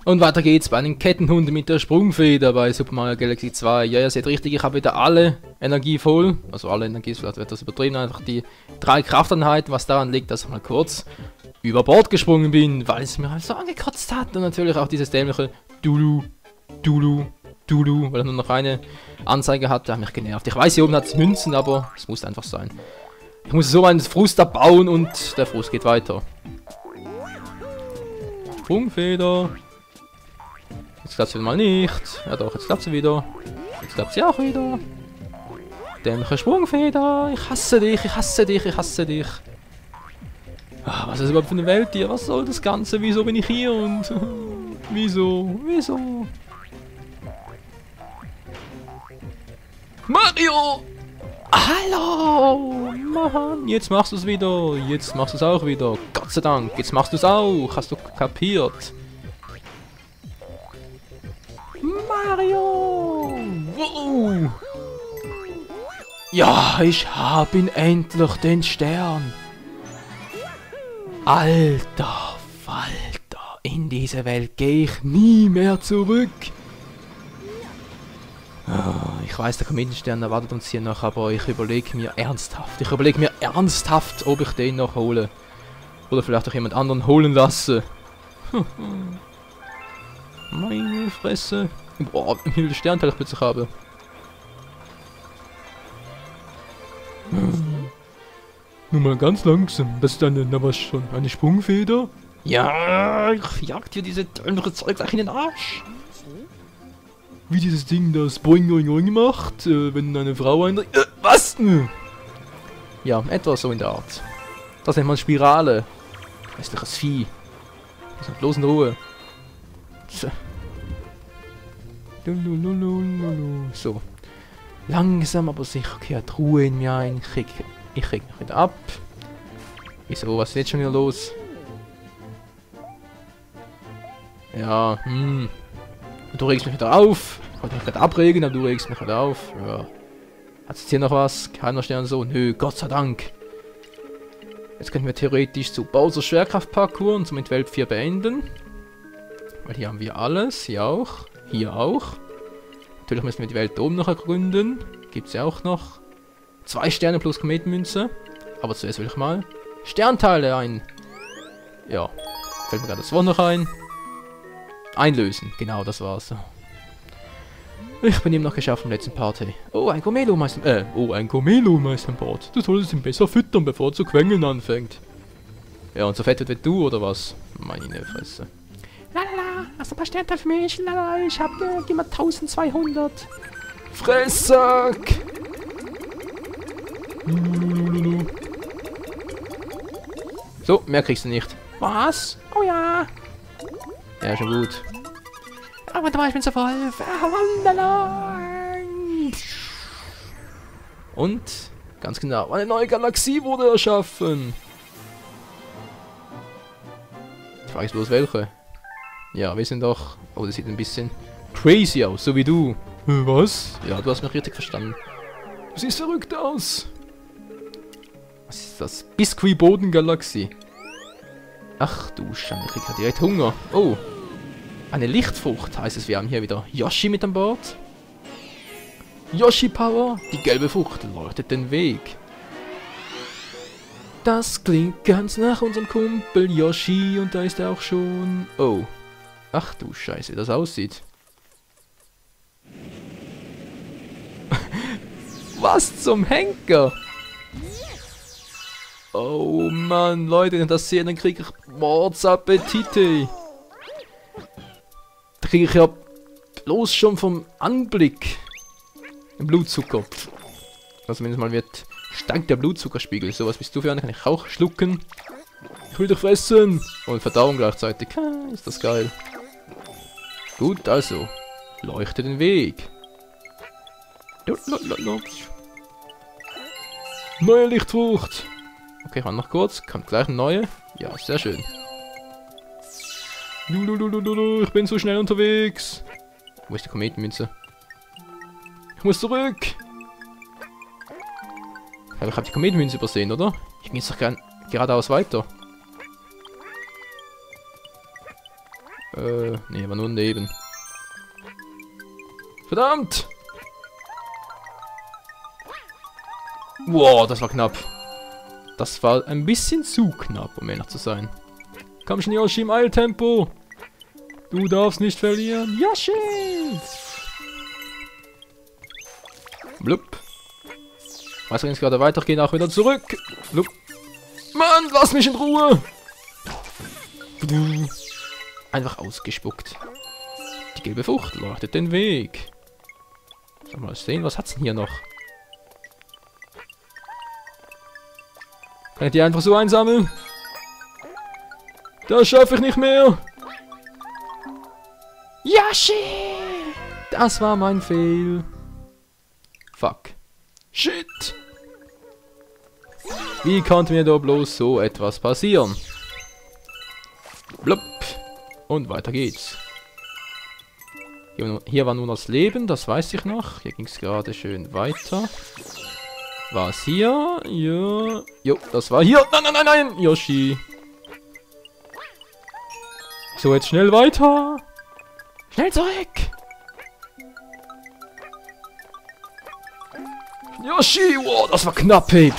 Und weiter geht's bei den Kettenhunden mit der Sprungfeder bei Super Mario Galaxy 2. Ja, ihr seht richtig, ich habe wieder alle Energie voll. Also alle Energie, vielleicht wird das übertrieben. Einfach die 3 Krafteinheiten, was daran liegt, dass ich mal kurz über Bord gesprungen bin, weil es mir halt so angekotzt hat. Und natürlich auch dieses dämliche Dulu, Dulu, Dulu, weil er nur noch eine Anzeige hatte, hat mich genervt. Ich weiß, hier oben hat es Münzen, aber es muss einfach sein. Ich muss so einen Frust abbauen und der Frust geht weiter. Sprungfeder. Jetzt klappt sie mal nicht. Ja doch, jetzt klappt sie wieder. Jetzt klappt sie auch wieder. Dämliche Sprungfeder. Ich hasse dich, ich hasse dich, ich hasse dich. Ah, was ist das überhaupt für eine Welt hier? Was soll das Ganze? Wieso bin ich hier und... Wieso? Wieso? Mario! Hallo! Mann, jetzt machst du es wieder. Jetzt machst du es auch wieder. Gott sei Dank, jetzt machst du es auch. Hast du kapiert? Mario! Wow. Ja, ich hab ihn endlich, den Stern. Alter Falter, in diese Welt gehe ich nie mehr zurück. Ich weiß, der Kometenstern erwartet uns hier noch, aber ich überlege mir ernsthaft. Ob ich den noch hole. Oder vielleicht auch jemand anderen holen lasse. Meine Fresse. Boah, wie viele Sternteile ich plötzlich habe. Nur mal ganz langsam. Das ist eine, na was schon, eine Sprungfeder? Ja, ich jagt dir diese dämliche Zeug gleich in den Arsch. Wie dieses Ding, das Boing Boing Boing macht, wenn eine Frau eindringt. Was? Ja, etwa so in der Art. Das nennt man Spirale. Hässliches Vieh. Das hat bloß in Ruhe. So. Langsam aber sicher kehrt Ruhe in mir ein. Ich reg mich wieder ab. Wieso? Was ist jetzt schon wieder los? Ja, Du regst mich wieder auf. Ich wollte mich gerade abregen, aber du regst mich wieder auf. Ja. Hat es hier noch was? Keiner Stern so? Nö, Gott sei Dank. Jetzt könnten wir theoretisch zu Bowser Schwerkraftparcours und somit Welt 4 beenden. Weil hier haben wir alles. Hier auch. Hier auch. Natürlich müssen wir die Welt oben noch ergründen. Gibt es ja auch noch. 2 Sterne plus Kometenmünze. Aber zuerst will ich mal Sternteile ein. Ja. Fällt mir gerade das Wort noch ein. Einlösen. Genau, das war's. Ich bin ihm noch geschafft im letzten Party. Oh, ein Gomelo-Meister... ein Gomelo-Meister-Board. Du solltest ihn besser füttern, bevor er zu quengeln anfängt. Ja, und so fett wird wie du, oder was? Meine Fresse. Lalala, hast du ein paar Sternteile für mich? Lalala, ich hab... gib mal 1200. Fressack! So, mehr kriegst du nicht. Was? Oh ja! Ja, schon gut. Aber warte mal, ich bin so voll. Und, ganz genau, eine neue Galaxie wurde erschaffen. Die Frage ist bloß welche. Ja, wir sind doch... Oh, das sieht ein bisschen crazy aus, so wie du. Was? Ja, du hast mich richtig verstanden. Du siehst verrückt aus. Was ist das? Biskuit-Boden-Galaxie. Ach du Schande, ich krieg ja direkt Hunger. Oh. Eine Lichtfrucht heißt es, wir haben hier wieder Yoshi mit an Bord. Yoshi Power, die gelbe Frucht leuchtet den Weg. Das klingt ganz nach unserem Kumpel Yoshi und da ist er auch schon. Oh. Ach du Scheiße, das aussieht. Was zum Henker? Oh Mann, Leute, wenn das sehen, dann kriege ich Mordsappetite. Da kriege ich ja bloß schon vom Anblick Blutzucker. Also zumindest mal wird steigt der Blutzuckerspiegel. Sowas bist du für eine, kann ich auch schlucken. Ich will dich fressen. Und Verdauung gleichzeitig. Ist das geil. Gut, also. Leuchte den Weg. Neue Lichtfrucht. Okay, ich war noch kurz. Kommt gleich eine neue. Ja, sehr schön. Ich bin so schnell unterwegs. Wo ist die Kometenmünze? Ich muss zurück. Aber ich habe die Kometenmünze übersehen, oder? Ich ging jetzt doch geradeaus weiter. Nee, war nur neben. Verdammt! Wow, das war knapp. Das war ein bisschen zu knapp, um ehrlich zu sein. Komm schon, Yoshi, im Eiltempo! Du darfst nicht verlieren. Yoshi! Blub. Weiß, wenn es gerade weitergeht, auch wieder zurück. Blub. Mann, lass mich in Ruhe! Einfach ausgespuckt. Die gelbe Frucht leuchtet den Weg. Soll mal sehen, was hat's denn hier noch? Kann ich die einfach so einsammeln? Das schaffe ich nicht mehr. Yoshi! Das war mein Fehl. Fuck. Shit! Wie konnte mir da bloß so etwas passieren? Blub. Und weiter geht's. Hier war nur das Leben, das weiß ich noch. Hier ging es gerade schön weiter. War es hier? Ja. Jo, das war hier. Nein, nein, nein, nein! Yoshi. So, jetzt schnell weiter. Schnell zurück. Yoshi, wow, das war knapp, ey.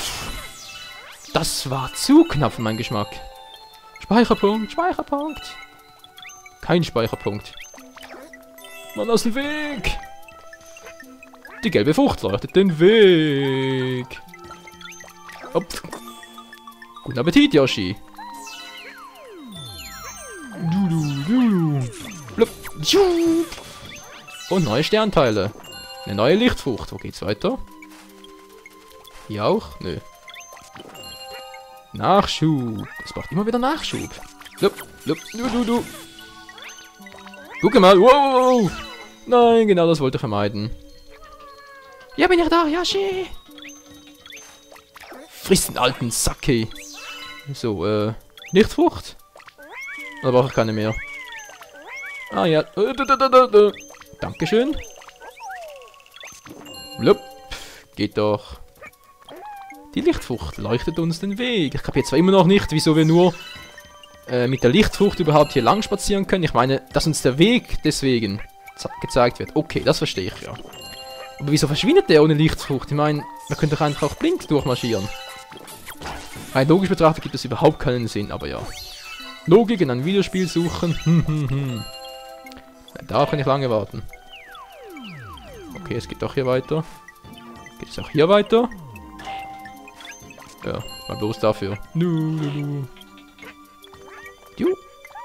Das war zu knapp für meinen Geschmack. Speicherpunkt, Speicherpunkt. Kein Speicherpunkt. Mann, aus dem Weg. Die gelbe Frucht leuchtet den Weg. Hopp. Guten Appetit, Yoshi. Blub. Und neue Sternteile. Eine neue Lichtfrucht. Wo geht's weiter? Hier auch? Nö. Nachschub. Es braucht immer wieder Nachschub. Blub, blub, du. Guck mal. Wow. Nein, genau das wollte ich vermeiden. Ja, bin ich da, Yoshi. Friss den alten Sake. So, Lichtfrucht. Da brauche ich keine mehr. Ah ja. Dankeschön. Blub. Geht doch. Die Lichtfrucht leuchtet uns den Weg. Ich kapiere zwar immer noch nicht, wieso wir nur mit der Lichtfrucht überhaupt hier lang spazieren können. Ich meine, dass uns der Weg deswegen gezeigt wird. Okay, das verstehe ich ja. Aber wieso verschwindet der ohne Lichtfrucht? Ich meine, man könnte doch einfach auch blind durchmarschieren. Rein logisch betrachtet gibt es überhaupt keinen Sinn, aber ja. Logik in einem Videospiel suchen. Da kann ich lange warten. Okay, es geht doch hier weiter. Geht es auch hier weiter? Ja, mal bloß dafür.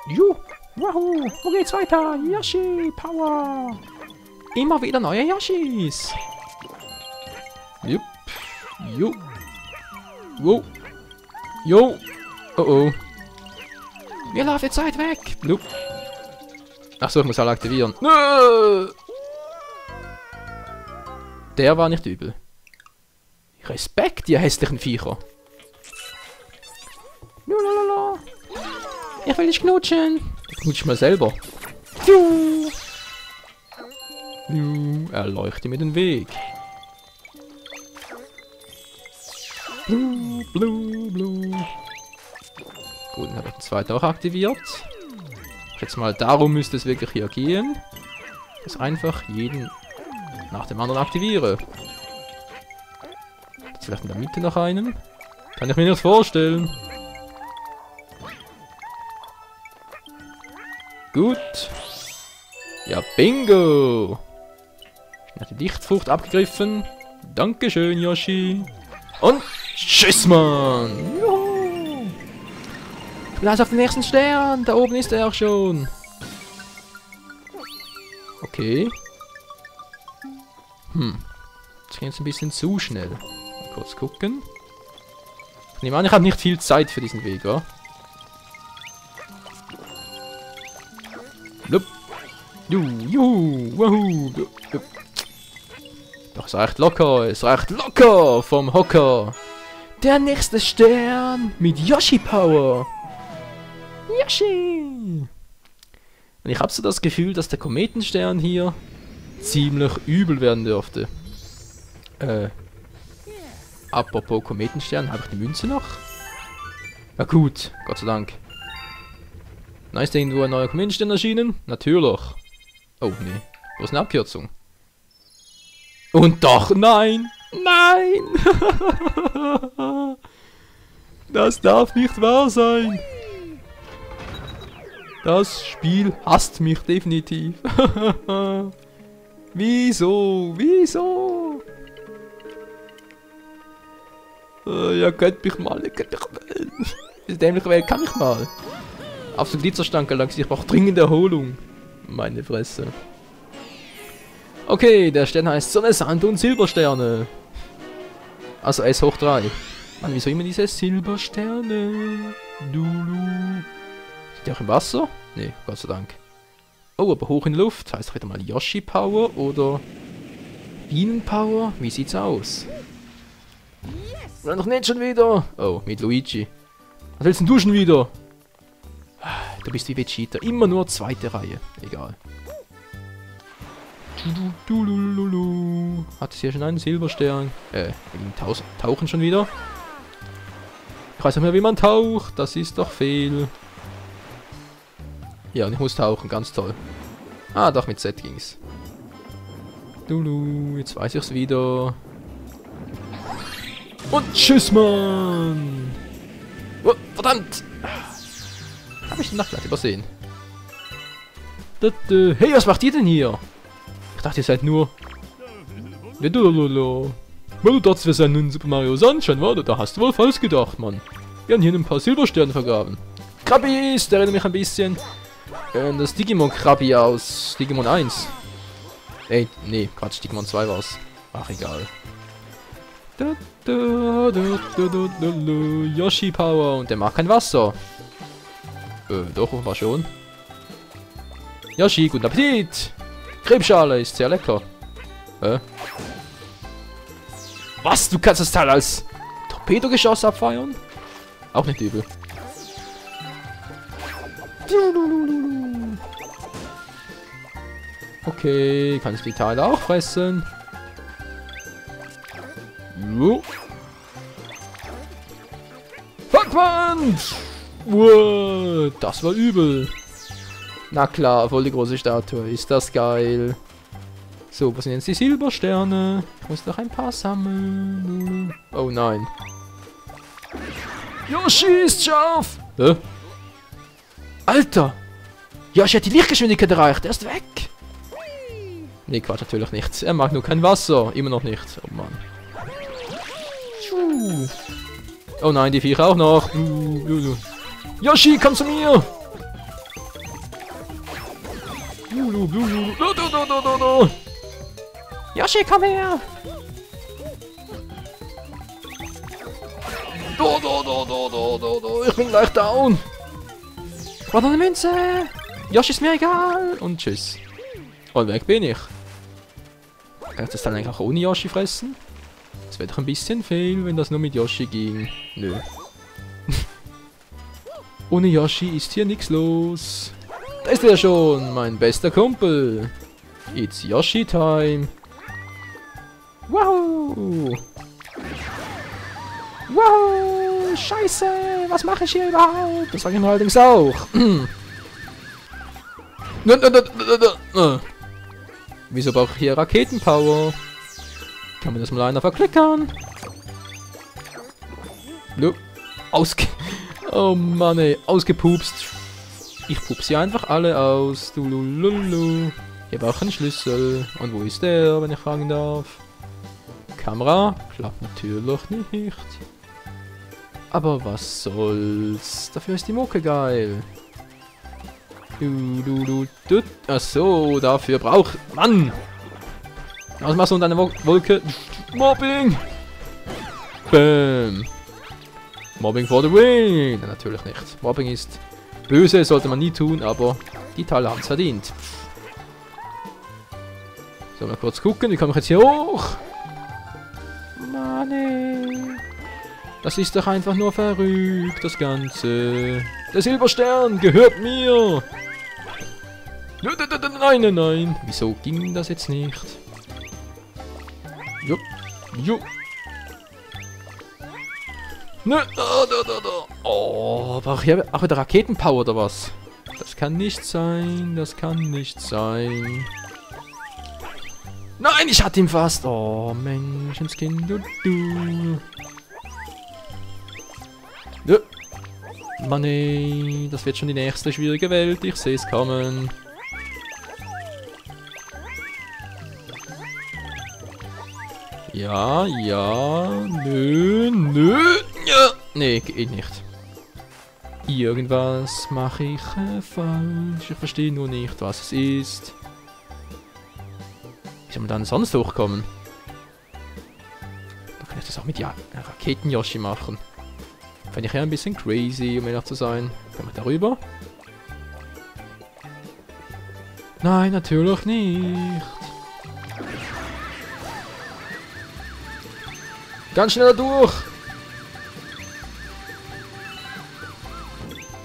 Ju. Wahoo. Wo geht's weiter? Yoshi, Power. Immer wieder neue Yoshis. Jupp. Jo. Wow. Jo. Oh oh. Wir laufen jetzt Zeit weg. Blub. Achso, ich muss alle aktivieren. Nö. Der war nicht übel. Respekt, ihr hässlichen Viecher. Lalalala. Ich will dich knutschen. Knutsch mal selber. Er leuchtet mir den Weg. Blue. Gut, dann habe ich den zweiten auch aktiviert. Jetzt mal, darum müsste es wirklich hier gehen. Dass ich einfach jeden nach dem anderen aktiviere. Jetzt vielleicht in der Mitte noch einen. Kann ich mir nicht vorstellen. Gut. Ja, bingo. Ich habe die Lichtfrucht abgegriffen. Dankeschön, Yoshi. Und tschüss, Mann. Juhu. Ich bin also auf den nächsten Stern. Da oben ist er auch schon. Okay. Das ging jetzt ein bisschen zu schnell. Mal kurz gucken. Ich nehme an, ich habe nicht viel Zeit für diesen Weg, wa? Blub. Juhu. Wahoo. Blub. Doch, es reicht locker. Es reicht locker vom Hocker. Der nächste Stern mit Yoshi Power. Yoshi. Und ich habe so das Gefühl, dass der Kometenstern hier ziemlich übel werden dürfte. Apropos Kometenstern, habe ich die Münze noch? Na gut, Gott sei Dank. Na, ist irgendwo ein neuer Command-Stern erschienen? Natürlich. Oh, nee. Wo ist eine Abkürzung? Und doch, nein! Nein! Das darf nicht wahr sein! Das Spiel hasst mich definitiv. Wieso? Wieso? Ja, könnt mich mal, ihr könnt mich mal. Diese dämliche Welt kann ich mal. Auf den Glitzerstank gelangt, ich brauche dringend Erholung. Meine Fresse. Okay, der Stern heißt Sonne, Sand und Silbersterne. Also S hoch 3. Mann, wieso immer diese Silbersterne? Dulu. Sind die auch im Wasser? Nee, Gott sei Dank. Oh, aber hoch in der Luft. Heißt doch wieder mal Yoshi Power oder Bienen Power? Wie sieht's aus? Oder noch nicht schon wieder? Oh, mit Luigi. Was willst denn du schon wieder? Du bist wie Vegeta. Immer nur zweite Reihe. Egal. Hat es hier schon einen Silberstern? Tauchen schon wieder? Ich weiß nicht mehr, wie man taucht. Das ist doch fehl. Ja, und ich muss tauchen. Ganz toll. Ah, doch, mit Z ging's. Jetzt weiß ich's wieder. Und tschüss, Mann! Oh, verdammt! Hab ich die Nacht übersehen. Hey, was macht ihr denn hier? Ich dachte, ihr seid nur... Weil du dachtest, wir seien nun Super Mario Sunshine, warte, da hast du wohl falsch gedacht, Mann. Wir haben hier ein paar Silbersterne vergraben. Krabbis, der erinnert mich ein bisschen an das Digimon Krabbi aus Digimon 1. Nee, Quatsch, Digimon 2 war's. Ach, egal. Yoshi Power und der mag kein Wasser. Doch, war schon. Yoshi, guten Appetit! Krebsschale ist sehr lecker. Was? Du kannst das Teil als Torpedogeschoss abfeuern? Auch nicht übel. Okay, kann ich die Teile auch fressen? Fuckband! Wow, das war übel. Na klar, voll die große Statue. Ist das geil. So, was sind jetzt die Silbersterne? Ich muss noch ein paar sammeln. Oh nein. Yoshi ist scharf! Hä? Alter! Yoshi hat die Lichtgeschwindigkeit erreicht. Er ist weg. Nee, Quatsch, natürlich nicht. Er mag nur kein Wasser. Immer noch nicht. Oh Mann. Oh nein, die Viecher auch noch. Yoshi, komm zu mir! Yoshi, komm her! Ich bin gleich down! Ich brauche noch eine Münze! Yoshi ist mir egal! Und tschüss. Und weg bin ich. Kann ich das dann eigentlich auch ohne Yoshi fressen? Das wäre doch ein bisschen fail, wenn das nur mit Yoshi ging. Nö. Ohne Yoshi ist hier nichts los. Da ist er schon, mein bester Kumpel. It's Yoshi time. Wow. Wow, scheiße. Was mache ich hier überhaupt? Das sage ich mir allerdings auch. Wieso brauche ich hier Raketenpower? Kann man das mal einer verklickern? Oh Mann, ey. Ausgepupst. Ich pups sie einfach alle aus. Dulululu. Hier brauche ich einen Schlüssel. Und wo ist der, wenn ich fragen darf? Kamera? Klappt natürlich nicht. Aber was soll's? Dafür ist die Mucke geil. Achso, dafür braucht... Mann! Was machst du unter einer Wolke? Mobbing! Bäm! Mobbing for the win! Natürlich nicht. Mobbing ist böse, sollte man nie tun, aber die Teile haben es verdient. So, mal kurz gucken, wie komme ich jetzt hier hoch? Mann, ey. Das ist doch einfach nur verrückt, das Ganze. Der Silberstern gehört mir! Nein, nein, nein. Wieso ging das jetzt nicht? Jupp. Jupp. Ne, da. Oh, brauche ich auch wieder Raketenpower oder was? Das kann nicht sein, das kann nicht sein. Nein, ich hatte ihn fast. Oh, Menschenskind, du. Ja. Mann, ey, das wird schon die nächste schwierige Welt. Ich sehe es kommen. Ja, ja, nö, ja. Nee, geht nicht. Irgendwas mache ich falsch. Ich verstehe nur nicht, was es ist. Wie soll man dann sonst hochkommen? Da kann ich das auch mit Raketen-Yoshi machen. Fände ich ja ein bisschen crazy, um ehrlich zu sein. Können wir darüber? Nein, natürlich nicht. Ganz schnell durch.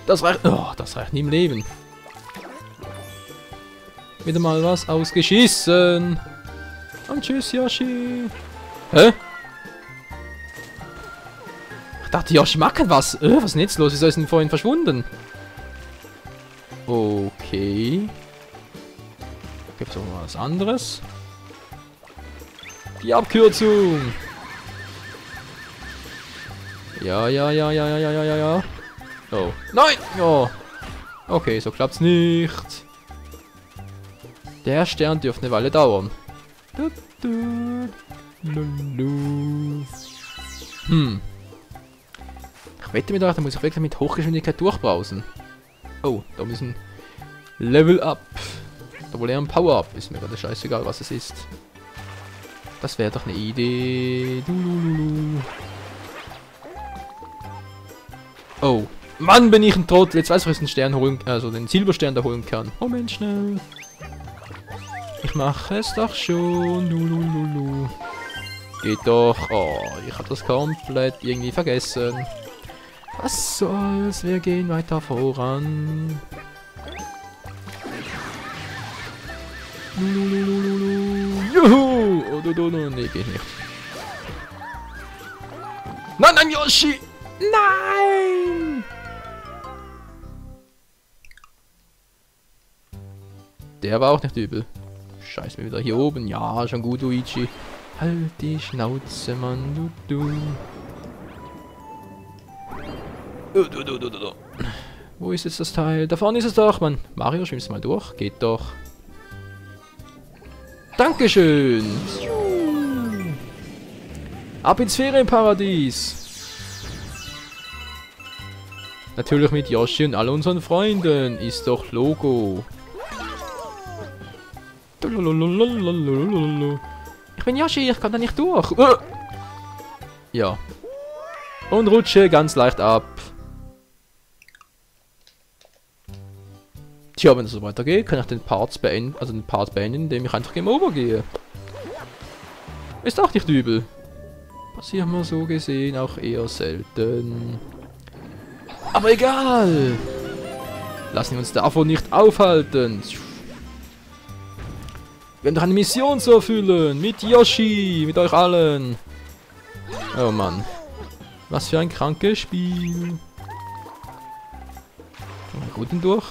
Das reicht. Oh, das reicht nie im Leben. Wieder mal was ausgeschissen. Und tschüss, Yoshi. Hä? Ich dachte, Yoshi mag kein was. Was ist denn jetzt los? Wieso ist denn vorhin verschwunden? Okay. Gibt's auch mal was anderes? Die Abkürzung. Ja. Oh. Nein! Oh. Okay, so klappt's nicht. Der Stern dürfte eine Weile dauern. Ich wette mit euch, da muss ich wirklich mit Hochgeschwindigkeit durchbrausen. Oh, da müssen Level Up. Da wohl eher ein Power Up. Ist mir gerade scheißegal, was es ist. Das wäre doch eine Idee. Oh. Mann, bin ich ein Trottel. Jetzt weiß ich, was ich den Stern holen, also den Silberstern da holen kann. Moment, schnell. Ich mache es doch schon. Geht doch. Oh, ich habe das komplett irgendwie vergessen. Was soll's? Wir gehen weiter voran. Juhu! Oh, nee, geht nicht. Nein, Yoshi! Nein! Der war auch nicht übel. Scheiß mir wieder hier oben. Ja, schon gut, Luigi. Halt die Schnauze, Mann, du. Wo ist jetzt das Teil? Da vorne ist es doch, Mann. Mario, schwimmst mal durch. Geht doch. Dankeschön. Ab ins Ferienparadies. Natürlich mit Yoshi und all unseren Freunden. Ist doch Logo. Ich bin Yoshi, ich kann da nicht durch. Ja. Und rutsche ganz leicht ab. Tja, wenn es so weitergeht, kann ich den Part beenden, indem ich einfach Game Over gehe. Ist auch nicht übel. Passiert mir so gesehen auch eher selten. Aber egal. Lassen wir uns davon nicht aufhalten. Wir haben doch eine Mission zu erfüllen. Mit Yoshi. Mit euch allen. Oh Mann. Was für ein krankes Spiel. Gut durch.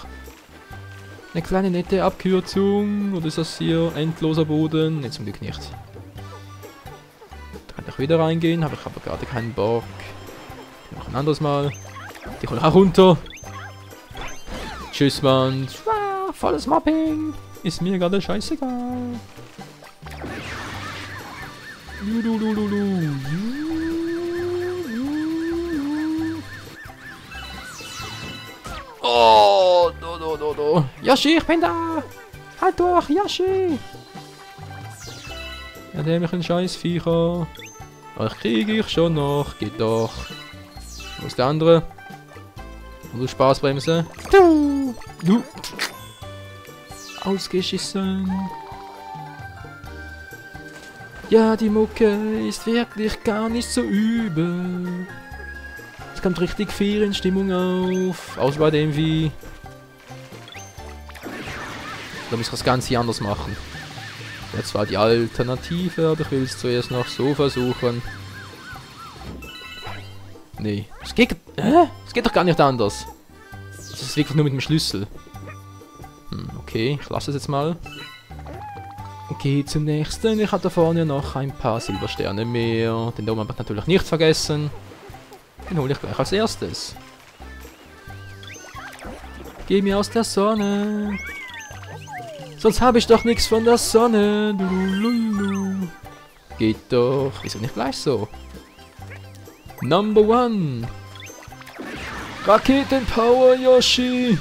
Eine kleine nette Abkürzung. Oder ist das hier endloser Boden? Ne, zum Glück nicht. Da kann ich wieder reingehen. Habe ich aber gerade keinen Bock. Noch ein anderes Mal. Die hol auch runter. Tschüss, Mann. Volles Mapping. Ist mir gerade scheißegal. Oh, do. Yoshi, ich bin da. Halt durch, Yoshi. Ja, der mich ein scheiß Viecher. Euch kriege ich schon noch. Geht doch. Wo ist der andere? Und du Spaßbremse. Du. Ausgeschissen. Ja, die Mucke ist wirklich gar nicht so übel. Es kommt richtig viel in Stimmung auf. Außer bei dem wie. Da muss ich das Ganze anders machen. Jetzt war die Alternative, aber ich will es zuerst noch so versuchen. Nee. Es geht doch gar nicht anders. Das ist wirklich nur mit dem Schlüssel. Okay, ich lasse es jetzt mal. Okay, zum nächsten. Ich habe da vorne noch ein paar Silbersterne mehr. Den da oben habe ich natürlich nicht vergessen. Den hole ich gleich als erstes. Geh mir aus der Sonne. Sonst habe ich doch nichts von der Sonne. Lululu. Geht doch. Wieso nicht gleich so? Number 1. Raketenpower, Yoshi.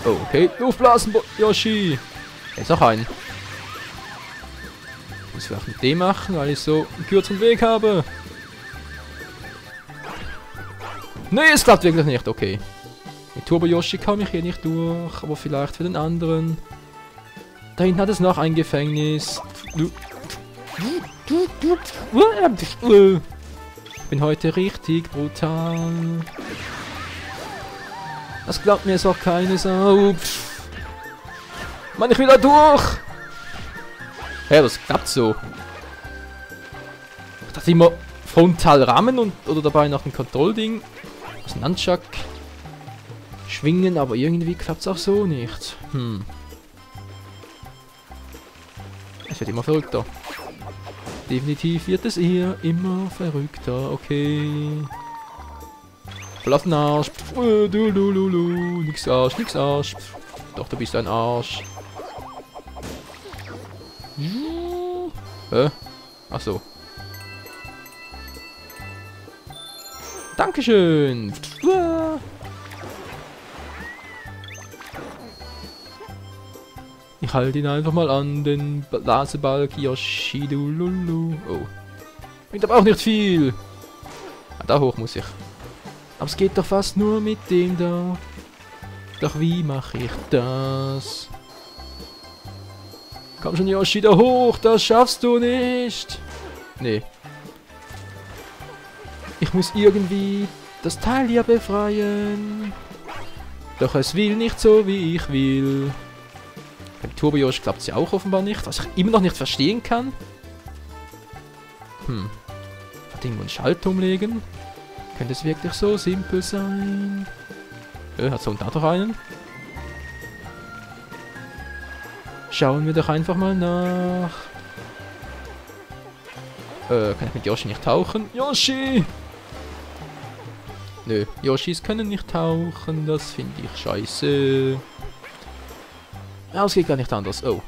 Oh, okay. Luftblasen, Yoshi. Jetzt noch einen. Ich muss vielleicht mit dem machen, weil ich so einen kürzeren Weg habe. Nee, es klappt wirklich nicht. Okay. Mit Turbo Yoshi komme ich hier nicht durch, aber vielleicht für den anderen. Da hinten hat es noch ein Gefängnis. Ich bin heute richtig brutal. Das glaubt mir jetzt auch keine Sau. Mann, ich will da durch! Hä, das klappt so. Ich dachte immer frontal rammen und oder dabei noch ein Kontrollding. Das ist ein Nunchuck. Schwingen, aber irgendwie klappt es auch so nicht. Es wird immer verrückter. Definitiv wird es hier immer verrückter. Okay. Voll auf den Arsch. Nix Arsch, nix Arsch. Doch, du bist ein Arsch. Ach so. Dankeschön. Ich halte ihn einfach mal an, den Blasebalg Yoshi, du Lulu. Oh. Bringt aber auch nicht viel. Ah, da hoch muss ich. Aber es geht doch fast nur mit dem da. Doch wie mache ich das? Komm schon, Yoshi, da hoch, das schaffst du nicht. Nee. Ich muss irgendwie das Teil hier befreien. Doch es will nicht so, wie ich will. Beim Turbo Yoshi klappt es ja auch offenbar nicht, was ich immer noch nicht verstehen kann. Hat irgendwo einen Schalter umlegen? Könnte es wirklich so simpel sein? Hat so da doch einen? Schauen wir doch einfach mal nach. Kann ich mit Yoshi nicht tauchen? Yoshi! Nö, Yoshis können nicht tauchen, das finde ich scheiße. Ja, es geht gar nicht anders. Oh.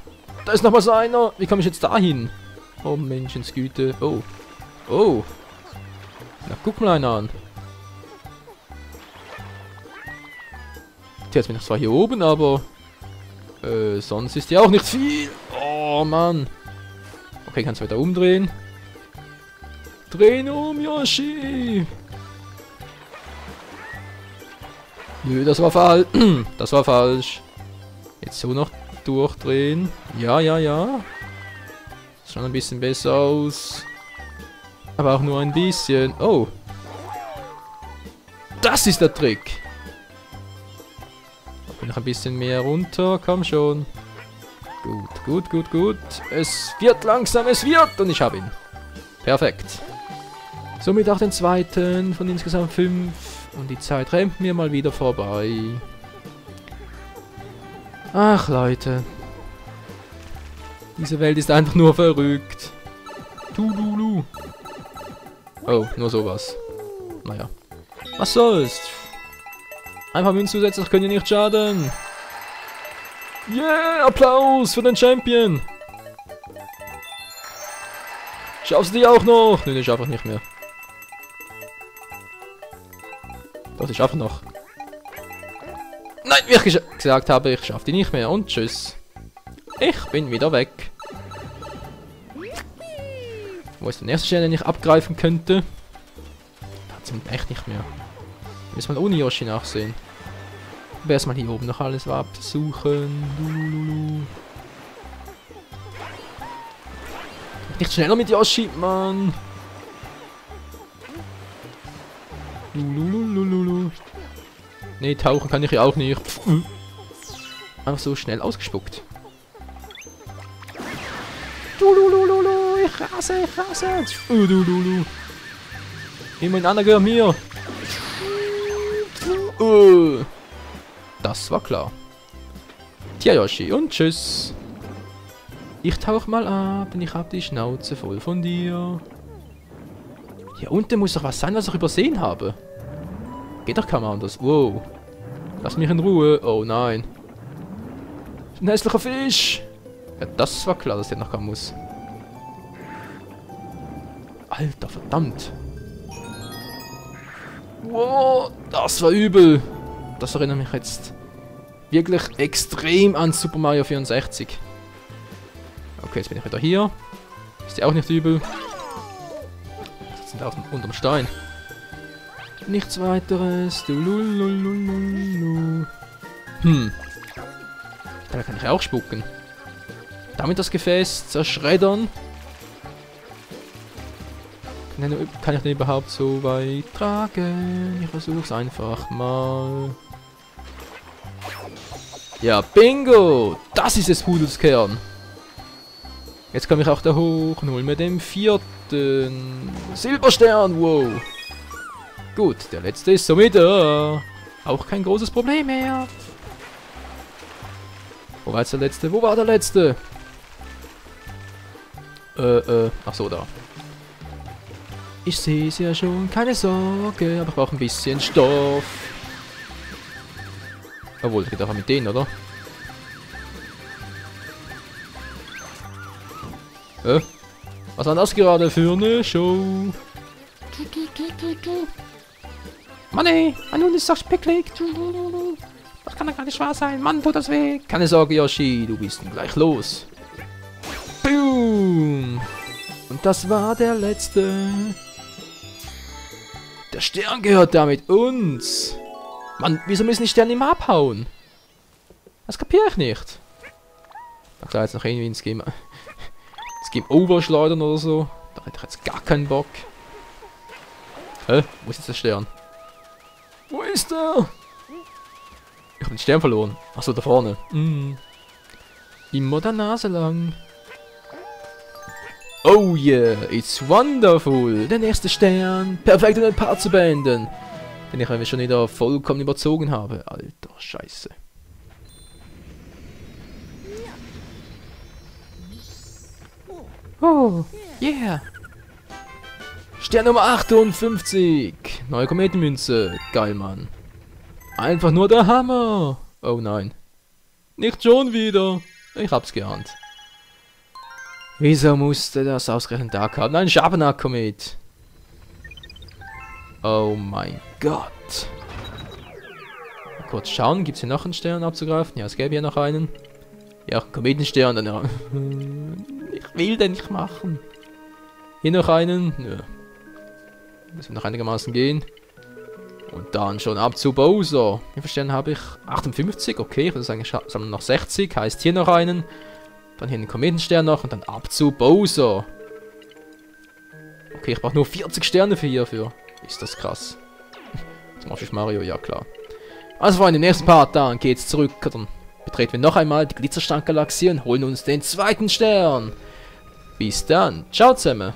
Da ist noch mal so einer. Wie komme ich jetzt da hin? Oh, Menschensgüte. Oh. Oh. Na, guck mal einer an. Jetzt bin ich zwar hier oben, aber... sonst ist ja auch nicht viel. Oh, Mann. Okay, kannst du weiter umdrehen. Drehen um, Yoshi. Nö, das war falsch. Das war falsch. Jetzt so noch durchdrehen. Ja, ja, ja. Sieht schon ein bisschen besser aus. Aber auch nur ein bisschen. Oh. Das ist der Trick. Bin noch ein bisschen mehr runter. Komm schon. Gut, gut, gut, gut. Es wird langsam, es wird. Und ich habe ihn. Perfekt. Somit auch den zweiten von insgesamt 5. Und die Zeit rennt mir mal wieder vorbei. Ach, Leute. Diese Welt ist einfach nur verrückt. Tululu. Oh, nur sowas. Naja. Was soll's? Einfach Münzen zusetzen, das können ja nicht schaden. Yeah, Applaus für den Champion. Schaffst du die auch noch? Nö, ich schaffe nicht mehr. Doch, ich schaffe noch. Nein, wie ich gesagt habe, ich schaffe die nicht mehr. Und tschüss. Ich bin wieder weg. Wo ist der nächste Stern, den ich abgreifen könnte? Hat es echt nicht mehr. Müssen wir ohne Yoshi nachsehen. Aber erstmal hier oben noch alles absuchen. Nicht schneller mit Yoshi, Mann. Nee, tauchen kann ich ja auch nicht. Einfach so schnell ausgespuckt. Ich rase, ich rase. Immer ein anderer gehört mir. Das war klar. Tja, Yoshi, und tschüss. Ich tauch mal ab und ich hab die Schnauze voll von dir. Hier unten muss doch was sein, was ich übersehen habe. Geht doch kaum anders. Wow. Lass mich in Ruhe. Oh nein. Ein hässlicher Fisch. Ja, das war klar, dass der noch kommen muss. Alter, verdammt. Wow, das war übel. Das erinnert mich jetzt wirklich extrem an Super Mario 64. Okay, jetzt bin ich wieder hier. Ist ja auch nicht übel. Jetzt sind wir unterm Stein. Nichts weiteres. Da kann ich auch spucken. Damit das Gefäß zerschreddern. Kann ich den überhaupt so weit tragen? Ich versuch's einfach mal. Ja, bingo! Das ist es, Pudelskern. Jetzt komme ich auch da hoch und hol mir den 4. Silberstern. Wow. Gut, der letzte ist somit da. Auch kein großes Problem mehr. Wo war jetzt der letzte? Wo war der letzte? Ach so, da. Ich sehe es ja schon, keine Sorge, aber ich brauche ein bisschen Stoff. Obwohl, das geht auch mit denen, oder? Was war das gerade für eine Show? Mann ey, mein Hund ist so spicklig. Das kann doch gar nicht wahr sein. Mann, tut das weh. Keine Sorge, Yoshi, du bist gleich los. Boom. Und das war der letzte. Der Stern gehört damit uns. Mann, wieso müssen die Sterne immer abhauen? Das kapiere ich nicht. Ach klar, jetzt noch irgendwie ins Game Over schleudern oder so. Da hätte ich jetzt gar keinen Bock. Hä? Wo ist jetzt der Stern? Wo ist er? Ich habe den Stern verloren. Achso, da vorne. Immer der Nase lang. Oh yeah, it's wonderful. Der nächste Stern. Perfekt, um den Part zu beenden. Den ich schon wieder vollkommen überzogen habe. Alter, Scheiße. Oh, yeah. Stern Nummer 58. Neue Kometenmünze. Geil, Mann. Einfach nur der Hammer. Oh nein. Nicht schon wieder. Ich hab's geahnt. Wieso musste das ausgerechnet da haben? Ein Schabernack-Komet. Oh mein Gott. Mal kurz schauen, gibt es hier noch einen Stern abzugreifen? Ja, es gäbe hier noch einen. Ja, ein Kometenstern. Dann ich will den nicht machen. Hier noch einen. Nö. Das wird noch einigermaßen gehen. Und dann schon ab zu Bowser. Wie viele Sterne habe ich? 58, okay. Ich würde sagen, ich sammle noch 60. Heißt hier noch einen. Dann hier einen Kometenstern noch und dann ab zu Bowser. Okay, ich brauche nur 40 Sterne für hierfür. Ist das krass. Das mache ich Mario, ja klar. Also Freunde, im nächsten Part, dann geht's zurück. Dann betreten wir noch einmal die Glitzerstern-Galaxie und holen uns den 2. Stern. Bis dann. Ciao zusammen.